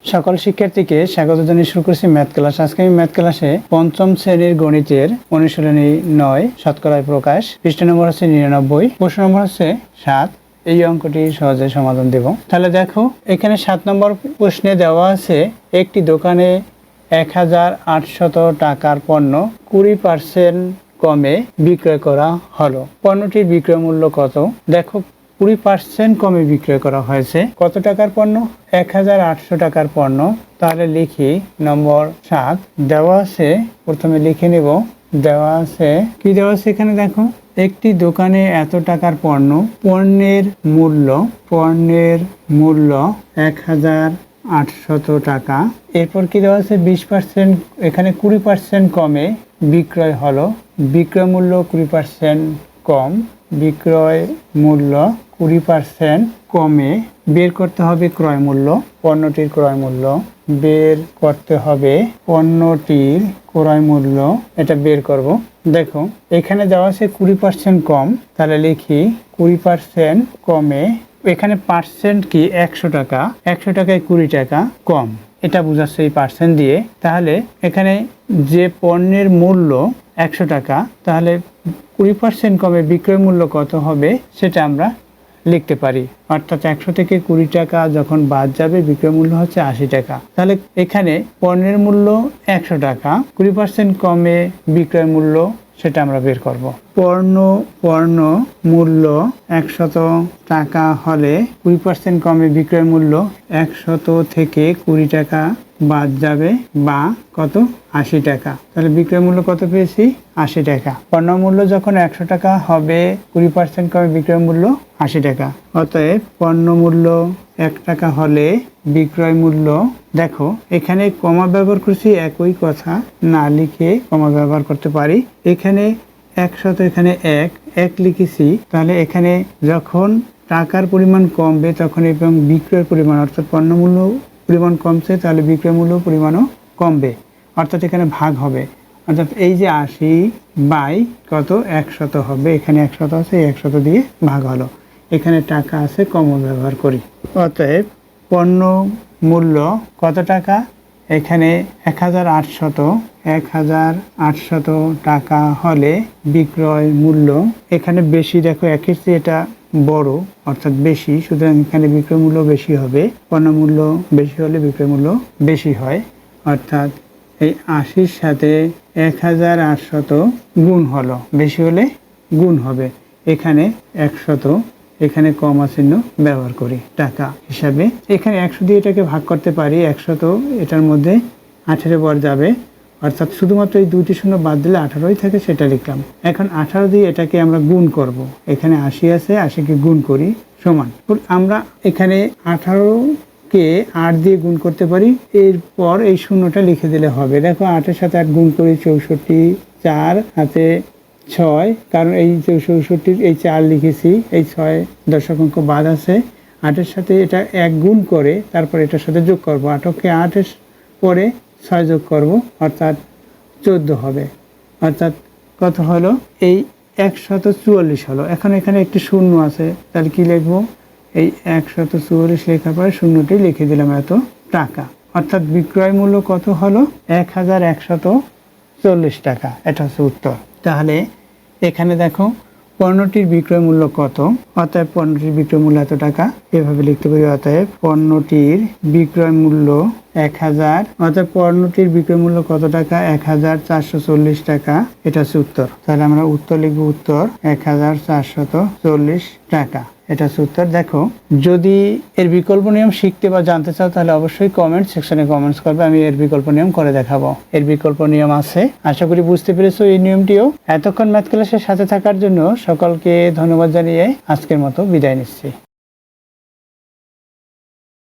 সকল শিক্ষার্থীকে স্বাগত জানিয়ে শুরু করছি ম্যাথ ক্লাস। আজকে আমি ম্যাথ ক্লাসে পঞ্চম শ্রেণীর গণিতের অনুশীলনী 9 শতকরায় প্রকাশ, পৃষ্ঠা নম্বর হচ্ছে 99, প্রশ্ন নম্বর হচ্ছে 7। এই অঙ্কটি সহজে সমাধান দেব। তাহলে দেখো, এখানে 7 নম্বর প্রশ্নে দেওয়া আছে একটি দোকানে 1800 টাকার পণ্য 20% কমে বিক্রয় করা হলো। পণ্যটির বিক্রয় মূল্য কত? দেখো, 20% কমে বিক্রয় করা হয়েছে। কত টাকার পণ্য? 1800 টাকার পণ্য। তাহলে লিখি নম্বর 7 দেওয়া আছে। প্রথমে লিখে নেব, দেওয়া আছে কি দেওয়া আছে এখানে দেখো, একটি দোকানে এত টাকার পণ্য, পণ্যের মূল্য 1800 টাকা। এরপর কি দেওয়া আছে 20%, এখানে 20% কমে বিক্রয় হলো। বিক্রয় মূল্য 20% কম, বিক্রয় মূল্য 20% কমে বের করতে হবে ক্রয় মূল্য। পণ্যটির ক্রয় মূল্য বের করতে হবে, পণ্যটির ক্রয় মূল্য এটা বের করব। দেখো, এখানে দেওয়া আছে 20% কম, তাহলে লিখি 20% কমে, এখানে পার্সেন্ট কি 100 টাকা, 100 টাকায় 20 টাকা কম, এটা বোঝাচ্ছে এই পার্সেন্ট দিয়ে। তাহলে এখানে যে পণ্যের মূল্য 100 টাকা, তাহলে 20% কমে বিক্রয় মূল্য কত হবে সেটা আমরা লিখতে পারি। অর্থাৎ 100 থেকে 20 টাকা যখন বাদ যাবে, বিক্রয় মূল্য হচ্ছে 80 টাকা। তাহলে এখানে পণ্যের মূল্য 100 টাকা, 20% কমে বিক্রয় মূল্য সেটা আমরা বের করব। পণ্য মূল্য 100 টাকা হলে 20% কমে বিক্রয় মূল্য 100 থেকে 20 টাকা বাদ যাবে, বা কত? 80 টাকা। তাহলে বিক্রয় মূল্য কত পেয়েছি? 80 টাকা। পণ্য মূল্য যখন 100 টাকা হবে, 20% কমে বিক্রয় মূল্য 80 টাকা। অতএব পণ্য মূল্য 1 টাকা হলে বিক্রয় মূল্য, দেখো এখানে কমা ব্যবহার করছি, একই কথা না লিখে কমা ব্যবহার করতে পারি। এখানে 100, এখানে 1 লিখেছি, তাহলে এখানে যখন টাকার পরিমাণ কমবে তখন এবং বিক্রয়ের পরিমাণ, অর্থাৎ পণ্য মূল্য পরিমাণ কমছে, তাহলে বিক্রয় মূল্য পরিমাণও কমবে, অর্থাৎ এখানে ভাগ হবে। অর্থাৎ এই যে 80 বাই কত 100 হবে, এখানে 100 আছে, 100 দিয়ে ভাগ হলো। এখানে টাকা আছে, কমন ব্যবহার করি। অতএব পণ্য মূল্য কত টাকা? এখানে 1800 টাকা হলে বিক্রয় মূল্য, এখানে বেশি, দেখো একের চেয়ে এটা বড়, অর্থাৎ বেশি, সুতরাং এখানে বিক্রয় মূল্য বেশি হবে। পণ্য মূল্য বেশি হলে বিক্রয় মূল্য বেশি হয়, অর্থাৎ এই 80-র সাথে 1800 গুণ হলো, বেশি হলে গুণ হবে। এখানে 100, এখানে কমা চিহ্ন ব্যবহার করি টাকা হিসাবে। এখানে 100 দিয়ে এটাকে ভাগ করতে পারি, 100 এটার মধ্যে 18 বার যাবে, অর্থাৎ শুধুমাত্র এই 2টি শূন্য বাদ দিলে 18ই থাকে, সেটা লিখলাম। এখন 18 দিয়ে এটাকে আমরা গুণ করব। এখানে 80 আছে, 80কে গুণ করি সমান। আমরা এখানে 18কে 8 দিয়ে গুণ করতে পারি, এরপর এই শূন্যটা লিখে দিলে হবে। দেখো 8-এর সাথে 8 গুণ করি 64, 4 হাতে 6, কারণ এই 64-র এই 4 লিখেছি, এই 6 দশক অঙ্ক বাদ আছে। 8-এর সাথে এটা 1 গুণ করে তারপর এটার সাথে যোগ করব। 8কে 8-এর পরে 6 যোগ করব, অর্থাৎ 14 হবে। অর্থাৎ কত হলো? এই 144 হলো। এখন এখানে একটি শূন্য আছে, তাহলে কি লিখবো? এই 144 লেখার পরে শূন্যটি লিখে দিলাম এত টাকা। অর্থাৎ বিক্রয় মূল্য কত হলো? 1140 টাকা। এটা হচ্ছে উত্তর। তাহলে এখানে দেখো পণ্যটির বিক্রয় মূল্য কত, অতএব পণ্যটির বিক্রয় মূল্য এত টাকা, এভাবে লিখতে পারি। অতএব পণ্যটির বিক্রয় মূল্য 1000, অতএব পণ্যটির বিক্রয় মূল্য কত টাকা? 1440 টাকা। এটা হচ্ছে উত্তর। তাহলে আমরা উত্তর লিখবো, উত্তর 1440 টাকা। এটা হচ্ছে উত্তর। দেখো, যদি এর বিকল্প নিয়ম শিখতে বা জানতে চাও তাহলে অবশ্যই কমেন্ট সেকশনে কমেন্টস করবে, আমি এর বিকল্প নিয়ম করে দেখাবো। এর বিকল্প নিয়ম আছে, আশা করি বুঝতে পেরেছো এই নিয়মটিও। এতক্ষণ ম্যাথ ক্লাসের সাথে থাকার জন্য সকলকে ধন্যবাদ জানিয়ে আজকের মতো বিদায় নিচ্ছি।